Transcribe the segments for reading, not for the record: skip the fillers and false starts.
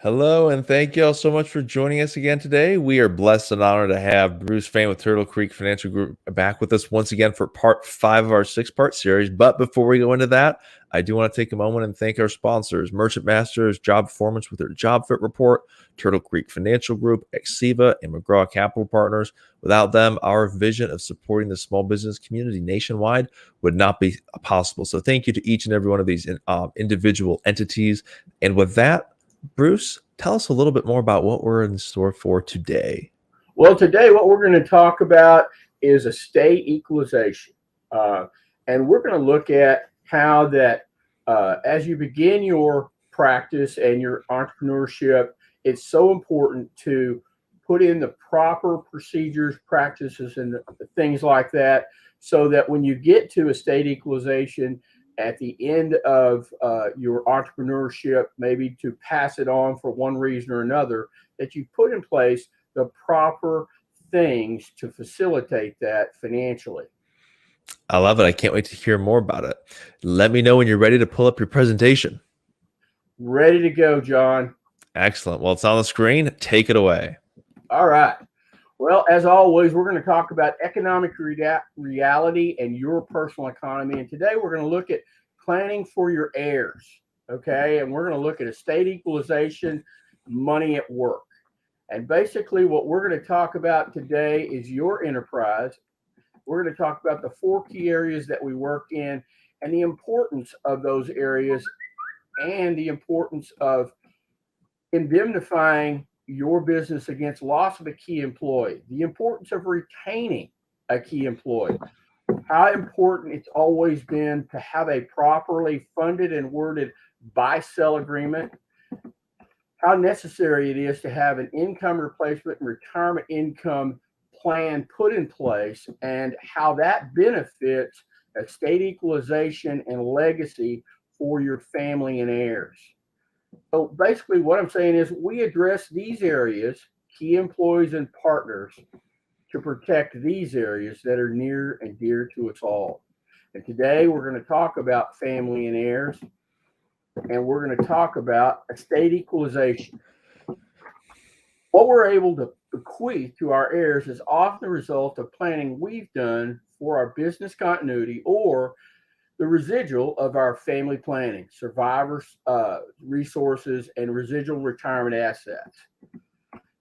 Hello, and thank you all so much for joining us again today. We are blessed and honored to have Bruce Fain with Turtle Creek Financial Group back with us once again for part 5 of our 6-part series. But before we go into that, I do want to take a moment and thank our sponsors, Merchant Masters Job Performance with their Job Fit Report, Turtle Creek Financial Group, Exiva, and McGraw Capital Partners. Without them, our vision of supporting the small business community nationwide would not be possible. So thank you to each and every one of these individual entities. And with that, Bruce, tell us a little bit more about what we're in store for today. Well, today what we're going to talk about is estate equalization. Uh, and we're going to look at how that as you begin your practice and your entrepreneurship, it's so important to put in the proper procedures, practices, and things like that so that when you get to estate equalization, at the end of your entrepreneurship, maybe to pass it on for one reason or another, that you put in place the proper things to facilitate that financially. I love it. I can't wait to hear more about it. Let me know when you're ready to pull up your presentation. Ready to go, John. Excellent. Well, it's on the screen. Take it away. All right. Well, as always, we're going to talk about economic reality and your personal economy. And today we're going to look at planning for your heirs. Okay. And we're going to look at estate equalization, money at work. And basically, what we're going to talk about today is your enterprise. We're going to talk about the 4 key areas that we work in and the importance of those areas and the importance of indemnifying your business against loss of a key employee, the importance of retaining a key employee, how important it's always been to have a properly funded and worded buy-sell agreement, how necessary it is to have an income replacement and retirement income plan put in place, and how that benefits estate equalization and legacy for your family and heirs. So basically what I'm saying is we address these areas, key employees and partners, to protect these areas that are near and dear to us all. And today we're going to talk about family and heirs, and we're going to talk about estate equalization. What we're able to bequeath to our heirs is often the result of planning we've done for our business continuity or the residual of our family planning, survivors, resources, and residual retirement assets.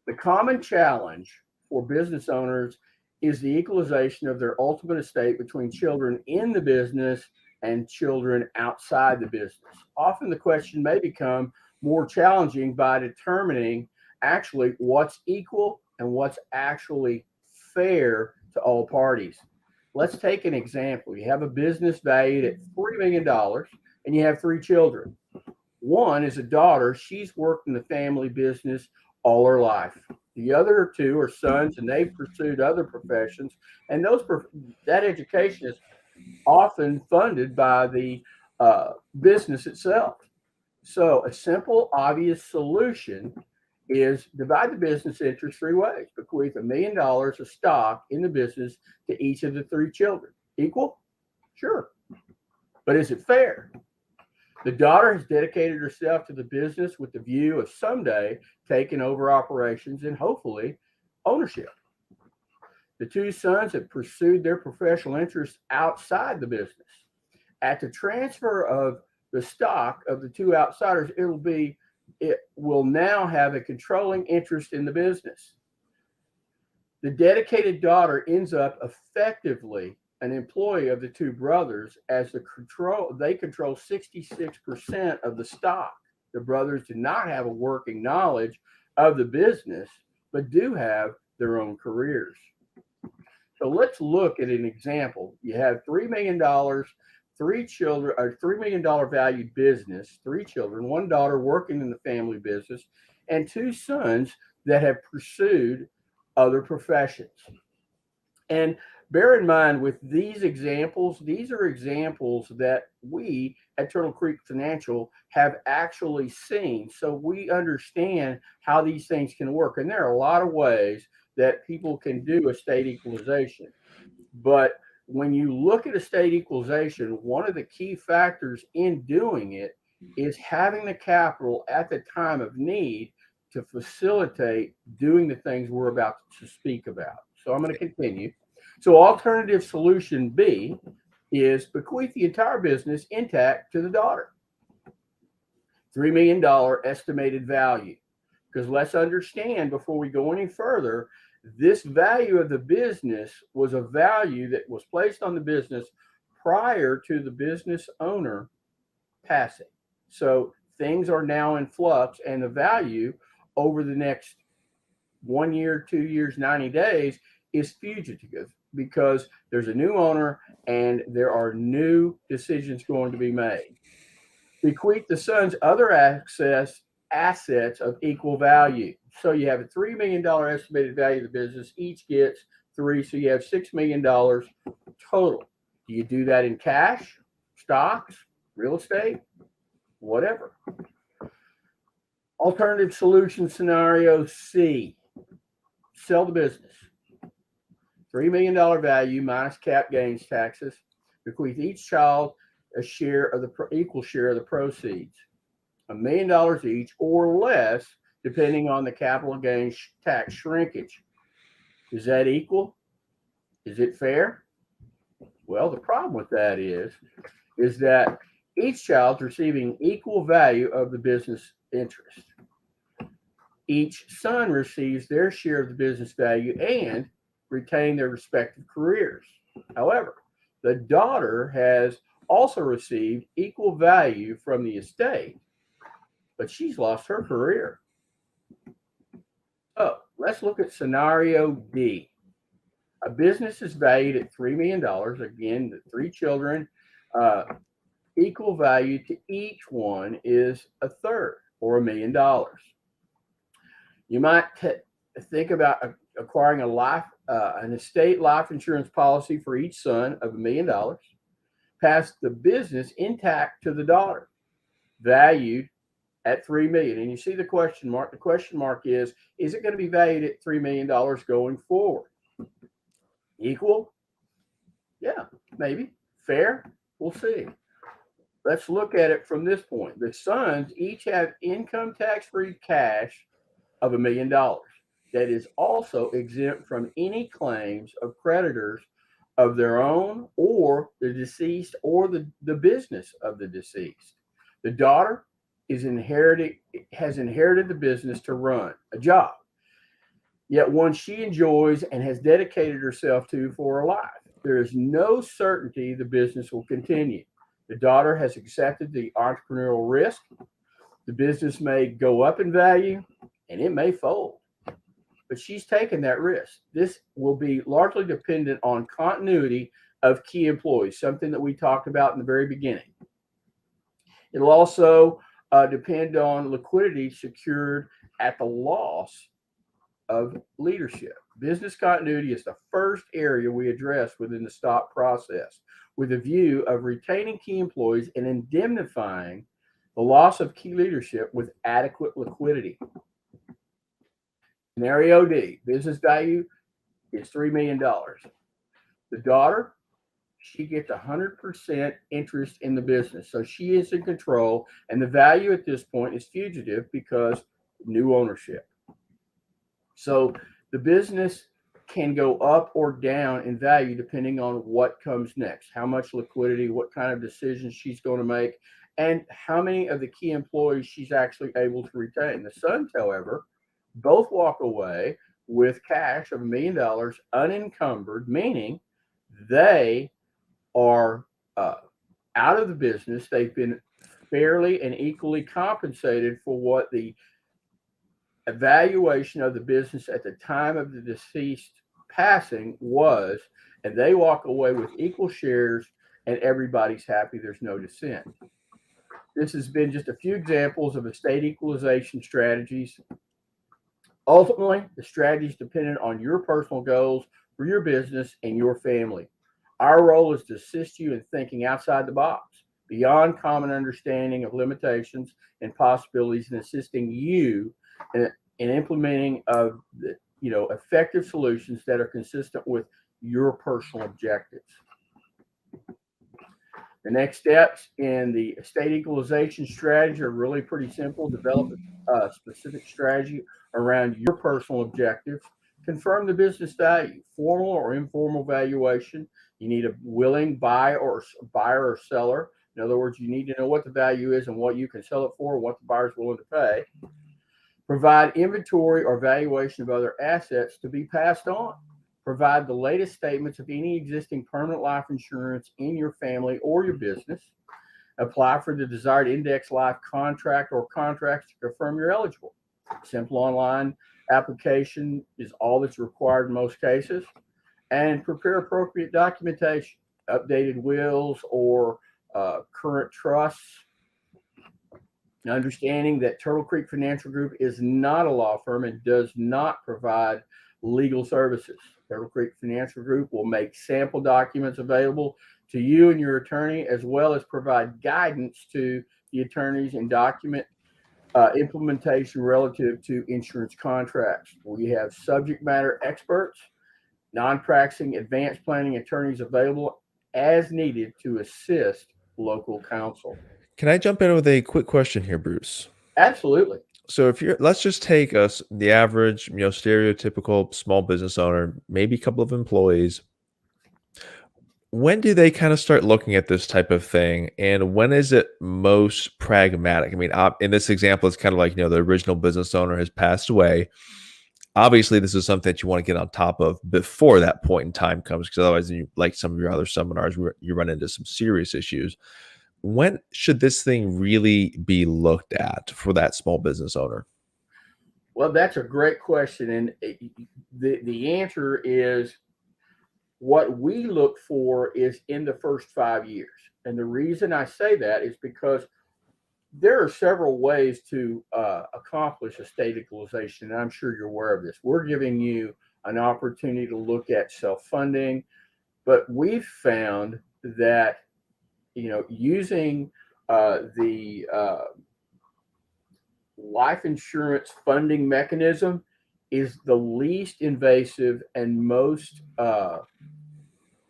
The common challenge for business owners is the equalization of their ultimate estate between children in the business and children outside the business. Often the question may become more challenging by determining actually what's equal and what's actually fair to all parties. Let's take an example. You have a business valued at $3 million and you have 3 children. One is a daughter. She's worked in the family business all her life. The other 2 are sons and they've pursued other professions. And that education is often funded by the business itself. So a simple, obvious solution is divide the business interest 3 ways. Bequeath $1 million of stock in the business to each of the 3 children. Equal? Sure. But is it fair? The daughter has dedicated herself to the business with the view of someday taking over operations and hopefully ownership. The 2 sons have pursued their professional interests outside the business. At the transfer of the stock of the 2 outsiders, it will now have a controlling interest in the business. The dedicated daughter ends up effectively an employee of the 2 brothers as they control 66% of the stock. The brothers do not have a working knowledge of the business, but do have their own careers. So let's look at an example. You have $3 million, 3 children, a $3 million valued business, 3 children, 1 daughter working in the family business, and 2 sons that have pursued other professions. And bear in mind with these examples, these are examples that we at Turtle Creek Financial have actually seen. So we understand how these things can work. And there are a lot of ways that people can do estate equalization. But when you look at estate equalization, one of the key factors in doing it is having the capital at the time of need to facilitate doing the things we're about to speak about. So I'm going to continue. So alternative solution B is bequeath the entire business intact to the daughter. $3 million estimated value. Because let's understand before we go any further, this value of the business was a value that was placed on the business prior to the business owner passing. So things are now in flux, and the value over the next 1 year, 2 years, 90 days is fugitive because there's a new owner and there are new decisions going to be made. Bequeath the son's other assets of equal value. So you have a $3 million estimated value of the business. Each gets three, so you have $6 million total. Do you do that in cash, stocks, real estate, whatever? Alternative solution scenario C, sell the business. $3 million value minus cap gains taxes. Bequeath each child a share of the equal share of the proceeds, $1 million each or less, depending on the capital gains tax shrinkage. Is that equal? Is it fair? Well, the problem with that is that each child's receiving equal value of the business interest. Each son receives their share of the business value and retain their respective careers. However, the daughter has also received equal value from the estate, but she's lost her career. So let's look at scenario D. A business is valued at $3 million. Again, the three children, equal value to each one is a third or $1 million. You might think about acquiring an estate life insurance policy for each son of $1 million. Pass the business intact to the daughter, valued at $3 million. And you see the question mark. The question mark is it going to be valued at $3 million going forward? Equal? Yeah, maybe. Fair? We'll see. Let's look at it from this point. The sons each have income tax-free cash of $1 million that is also exempt from any claims of creditors of their own or the deceased or the business of the deceased. The daughter has inherited the business to run, a job, yet one she enjoys and has dedicated herself to for her life. There is no certainty the business will continue. The daughter has accepted the entrepreneurial risk. The business may go up in value and it may fold, but she's taken that risk. This will be largely dependent on continuity of key employees, something that we talked about in the very beginning. It'll also depend on liquidity secured at the loss of leadership. Business continuity is the first area we address within the stop process, with a view of retaining key employees and indemnifying the loss of key leadership with adequate liquidity. Scenario D, business value is $3 million. The daughter, she gets 100% interest in the business. So she is in control, and the value at this point is fugitive because new ownership. So the business can go up or down in value depending on what comes next, how much liquidity, what kind of decisions she's going to make, and how many of the key employees she's actually able to retain. The sons, however, both walk away with cash of $1 million unencumbered, meaning they are out of the business. They've been fairly and equally compensated for what the evaluation of the business at the time of the deceased passing was, and they walk away with equal shares and everybody's happy. There's no dissent. This has been just a few examples of estate equalization strategies. Ultimately, the strategy is dependent on your personal goals for your business and your family. Our role is to assist you in thinking outside the box, beyond common understanding of limitations and possibilities, and assisting you in implementing effective solutions that are consistent with your personal objectives. The next steps in the estate equalization strategy are really pretty simple. Develop a specific strategy around your personal objectives. Confirm the business value, formal or informal valuation. You need a willing buyer or seller. In other words, you need to know what the value is and what you can sell it for, and what the buyer is willing to pay. Provide inventory or valuation of other assets to be passed on. Provide the latest statements of any existing permanent life insurance in your family or your business. Apply for the desired index life contract or contracts to confirm you're eligible. Simple online application is all that's required in most cases. And prepare appropriate documentation, updated wills or current trusts. Understanding that Turtle Creek Financial Group is not a law firm and does not provide legal services. Turtle Creek Financial Group will make sample documents available to you and your attorney, as well as provide guidance to the attorneys and document implementation relative to insurance contracts. We have subject matter experts, non-practicing advanced planning attorneys available as needed to assist local counsel. Can I jump in with a quick question here, Bruce? Absolutely. So if you're, let's just take us the average, stereotypical small business owner, maybe a couple of employees. When do they kind of start looking at this type of thing, and when is it most pragmatic? I mean, in this example, it's kind of like the original business owner has passed away. Obviously, this is something that you want to get on top of before that point in time comes, because otherwise, like some of your other seminars, you run into some serious issues. When should this thing really be looked at for that small business owner? Well, that's a great question, and the answer is what we look for is in the first 5 years. And the reason I say that is because there are several ways to accomplish estate equalization, and I'm sure you're aware of this. We're giving you an opportunity to look at self-funding, but we've found that using the life insurance funding mechanism is the least invasive and most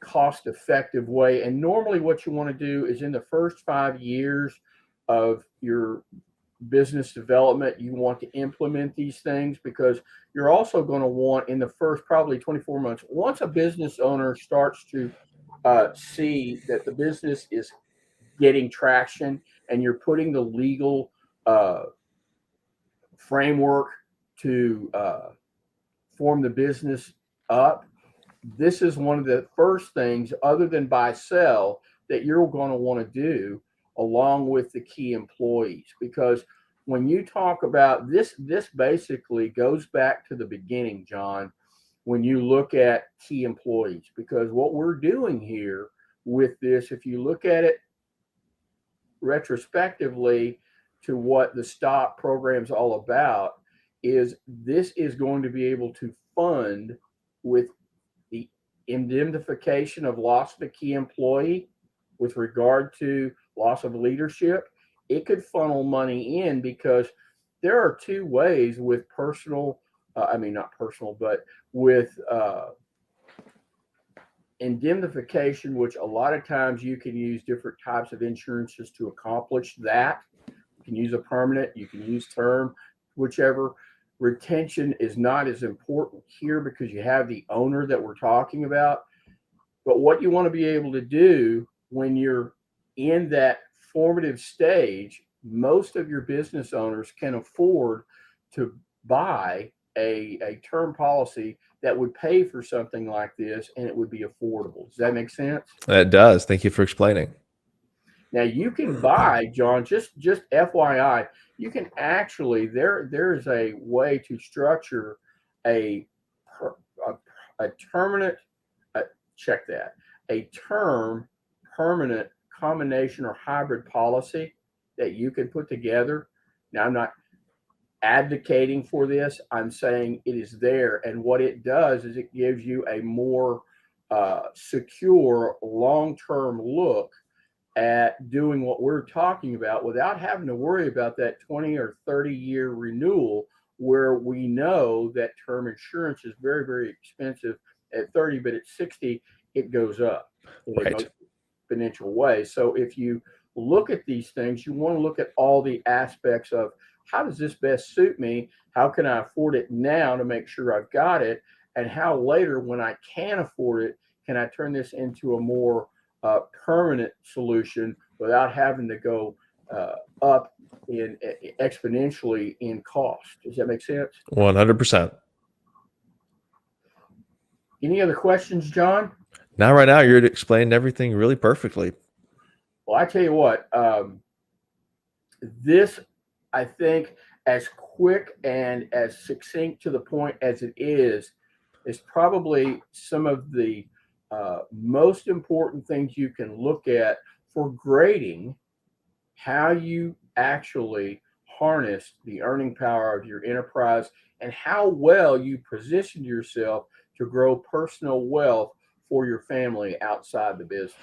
cost effective way. And normally, what you want to do is in the first 5 years of your business development, you want to implement these things, because you're also going to want in the first probably 24 months, once a business owner starts to see that the business is getting traction and you're putting the legal framework to form the business up. This is one of the first things, other than buy sell, that you're going to want to do along with the key employees. Because when you talk about this basically goes back to the beginning, John, when you look at key employees. Because what we're doing here with this, if you look at it retrospectively to what the STOP program is all about, is this is going to be able to fund with the indemnification of loss of a key employee with regard to loss of leadership. It could funnel money in, because there are two ways with personal, not personal, but with indemnification, which a lot of times you can use different types of insurances to accomplish that. You can use a permanent, you can use term, whichever. Retention is not as important here because you have the owner that we're talking about. But what you want to be able to do when you're in that formative stage, most of your business owners can afford to buy a term policy that would pay for something like this, and it would be affordable. Does that make sense? It does. Thank you for explaining. Now you can buy, John, just FYI, you can actually there's a way to structure a permanent check that a term permanent combination or hybrid policy that you can put together. Now I'm not advocating for this. I'm saying it is there, and what it does is it gives you a more secure long-term look at doing what we're talking about without having to worry about that 20 or 30-year renewal, where we know that term insurance is very, very expensive at 30, but at 60, it goes up. Right. exponential way. So if you look at these things, you want to look at all the aspects of how does this best suit me? How can I afford it now to make sure I've got it? And how later, when I can afford it, can I turn this into a more permanent solution without having to go up in exponentially in cost? Does that make sense? 100%. Any other questions, John? Now, right now, you're explaining everything really perfectly. Well, I tell you what, this, I think, as quick and as succinct to the point as it is probably some of the most important things you can look at for grading how you actually harness the earning power of your enterprise and how well you position yourself to grow personal wealth for your family outside the business.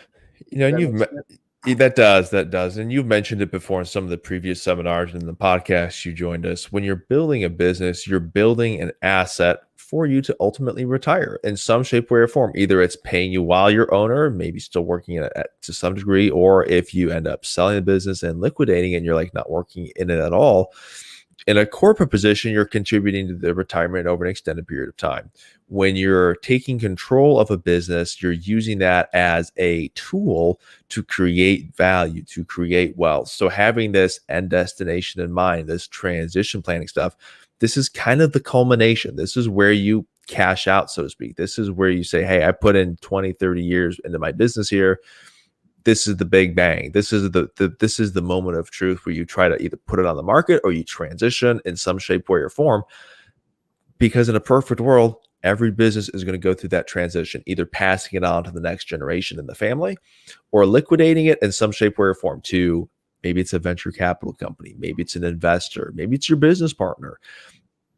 And that does, and you've mentioned it before in some of the previous seminars and the podcast you joined us. When you're building a business, you're building an asset for you to ultimately retire in some shape, way, or form. Either it's paying you while you're owner, maybe still working to some degree, or if you end up selling the business and liquidating it, and you're like not working in it at all. In a corporate position, you're contributing to the retirement over an extended period of time. When you're taking control of a business, you're using that as a tool to create value, to create wealth. So having this end destination in mind, this transition planning stuff, this is kind of the culmination. This is where you cash out, so to speak. This is where you say, hey, I put in 20, 30 years into my business here. This is the big bang. This is the moment of truth where you try to either put it on the market or you transition in some shape, way, or form. Because in a perfect world, every business is going to go through that transition, either passing it on to the next generation in the family or liquidating it in some shape, way, or form to maybe it's a venture capital company, maybe it's an investor, maybe it's your business partner.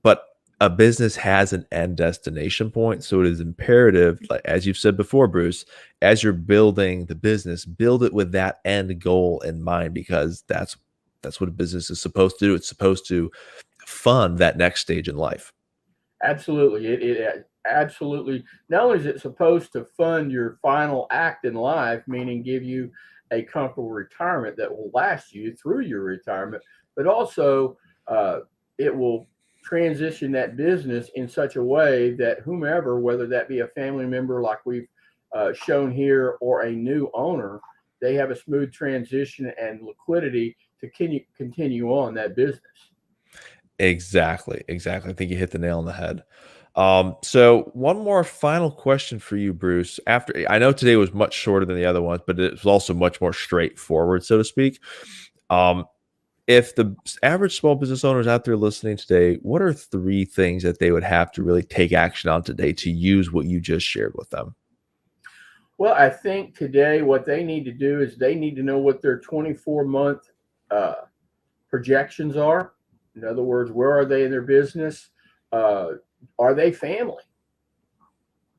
But a business has an end destination point. So it is imperative, like, as you've said before, Bruce, as you're building the business, build it with that end goal in mind, because that's what a business is supposed to do. It's supposed to fund that next stage in life. Absolutely. It absolutely, not only is it supposed to fund your final act in life, meaning give you a comfortable retirement that will last you through your retirement, but also it will transition that business in such a way that whomever, whether that be a family member like we've shown here or a new owner, they have a smooth transition and liquidity to continue on that business. Exactly. I think you hit the nail on the head. So one more final question for you, Bruce. After, I know today was much shorter than the other ones, but it was also much more straightforward, so to speak. If the average small business owners out there listening today, what are 3 things that they would have to really take action on today to use what you just shared with them? Well, I think today what they need to do is they need to know what their 24-month projections are. In other words, where are they in their business? Are they family?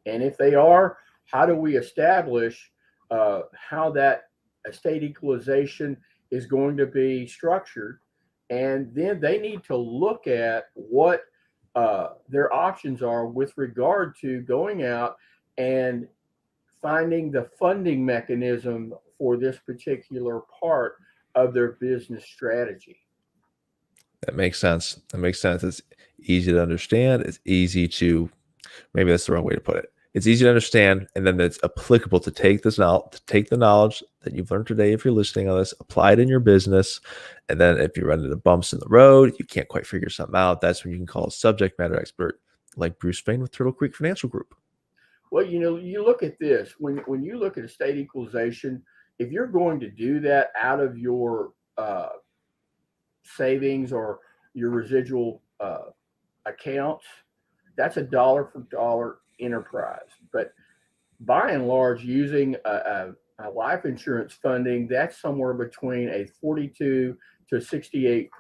And if they are, how do we establish how that estate equalization is going to be structured? And then they need to look at what their options are with regard to going out and finding the funding mechanism for this particular part of their business strategy. That makes sense. It's easy to understand. It's easy to, maybe that's the wrong way to put it. It's easy to understand, and then it's applicable to take the knowledge that you've learned today. If you're listening on this, apply it in your business. And then if you run into bumps in the road, you can't quite figure something out, that's when you can call a subject matter expert like Bruce Fain with Turtle Creek Financial Group. Well, you look at this when you look at estate equalization. If you're going to do that out of your savings or your residual accounts, that's a dollar for dollar enterprise. But by and large, using a life insurance funding, that's somewhere between a 42 to 68%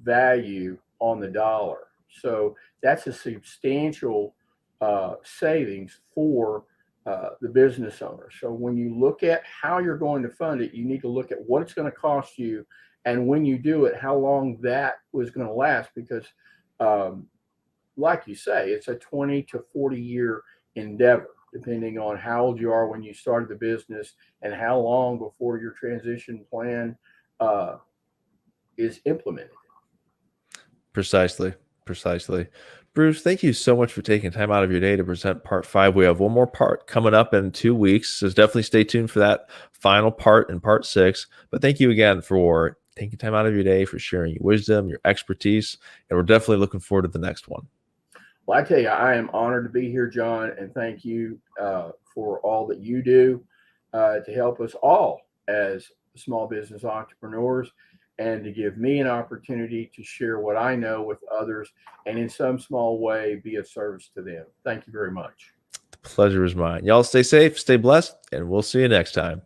value on the dollar. So that's a substantial savings for the business owner. So when you look at how you're going to fund it, you need to look at what it's going to cost you, and when you do it, how long that was going to last. Because, like you say, it's a 20 to 40 year endeavor. depending on how old you are when you started the business and how long before your transition plan uh, is implemented. Precisely. Precisely. Bruce, thank you so much for taking time out of your day to present part 5. We have one more part coming up in 2 weeks, so definitely stay tuned for that final part in part 6. But thank you again for taking time out of your day, for sharing your wisdom, your expertise, and we're definitely looking forward to the next one. Well, I tell you, I am honored to be here, John, and thank you for all that you do to help us all as small business entrepreneurs and to give me an opportunity to share what I know with others and in some small way be of service to them. Thank you very much. The pleasure is mine. Y'all stay safe, stay blessed, and we'll see you next time.